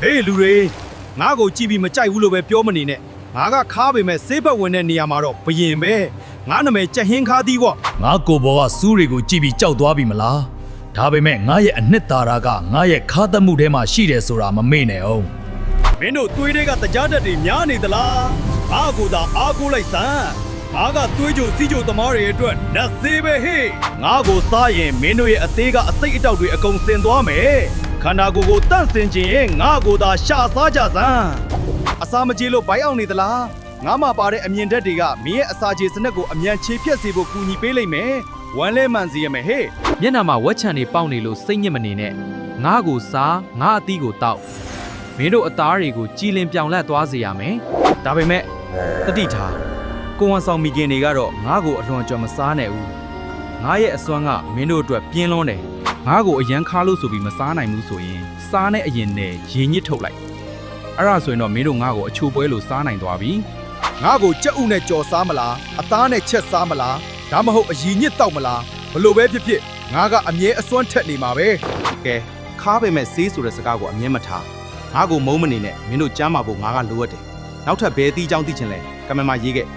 Hey လူတွေငါ့ကိုကြည့်ပြီးမကြိုက်ဘူးလို့ပဲပြောမနေနဲ့ငါကခါပေမဲ့ဆေးဘက်ဝင်တဲ့နေရာမှာတော့ဘယင်ပဲငါနာမည်ကြက်ဟင်းခါသီးပေါ့ငါကိုဘောကစူးတွေကိုကြည့်ပြီးကြောက်သွားပြီမလားဒါပေမဲ့ငါရဲ့အနှစ်သာရကငါရဲ့ခါသက်မှုထဲမှာရှိတယ်ဆိုတာမမေ့နဲ့အောင်မင်းတို့သွေးတွေကတကြားတက်တွေများနေသလားငါကိုသာအားကိုးလိုက်စမ်းငါကသွေးကြိုစီးကြိုသမားတွေအတွက်နတ်စေးပဲဟေ့ငါကိုစားရင်မင်းတို့ရဲ့အသေးကအစိတ်အတောက်တွေအကုန်စင်သွားမယ်ခန္ဓာကိုယ်ကိုတန့်စင်ခြင်းရင်ငါကိုသာရှာစားကြစမ်းအစာမကြေလို့ဘိုင်းအောင်နေသလားငါမှပါတဲ့အမြင်ဓာတ်တွေကမင်းရဲ့အစာကြေစနစ်ကိုအမြန်ခြေဖြတ်စေဖို့ကူညီပေးလိမ့်မယ်ဝမ်းလဲမှန်စီရမယ်ဟေ့ မျက်နှာမှာဝက်ချံတွေပေါက်နေလို့စိတ်ညစ်မနေနဲ့ငါ့ကိုစားငါအသီးကိုတောက်မင်းတို့အသားတွေကိုကြည်လင်ပြောင်လဲသွားစေရမယ်ဒါပေမဲ့တတိထားကိုဝန်ဆောင်မိခင်တွေကတော့ငါ့ကိုအလွန်ကြော်မစားနဲ့ဦးငါရဲ့အစွမ်းကမင်းတို့အတွက်ပြင်းလွန်းတယ်ငါ့ကိုအရန်ခါလို့ဆိုပြီးမစားနိုင်ဘူးဆိုရင်စားနဲ့အရင်နဲ့ရေညစ်ထုတ်လိုက်အဲ့ဒါဆိုရင်တော့မင်းတို့ငါ့ကိုအချိုပွဲလို့စားနိုင်သွားပြီ ငါ့ကိုကြက်ဥနဲ့ကြော်စားမလားအသားနဲ့ချက်စားမလားဒါမှမဟုတ်အရည်ညစ်တောက်မလားဘလို့ပဲဖြစ်ဖြစ်ငါကအမြဲအစွမ်းထက်နေမှာပဲကဲခါပေမဲ့ဆေးဆိုတဲ့စကားကိုအမြဲမထားငါကိုမုန်းမနေနဲ့မင်းတို့ကြမ်းမှာဖို့ငါကလိုအပ်တယ်နောက်ထပ်ဘယ်အသီးကြောင်းသိချင်လဲကမ္ဘာမှာရေးခဲ့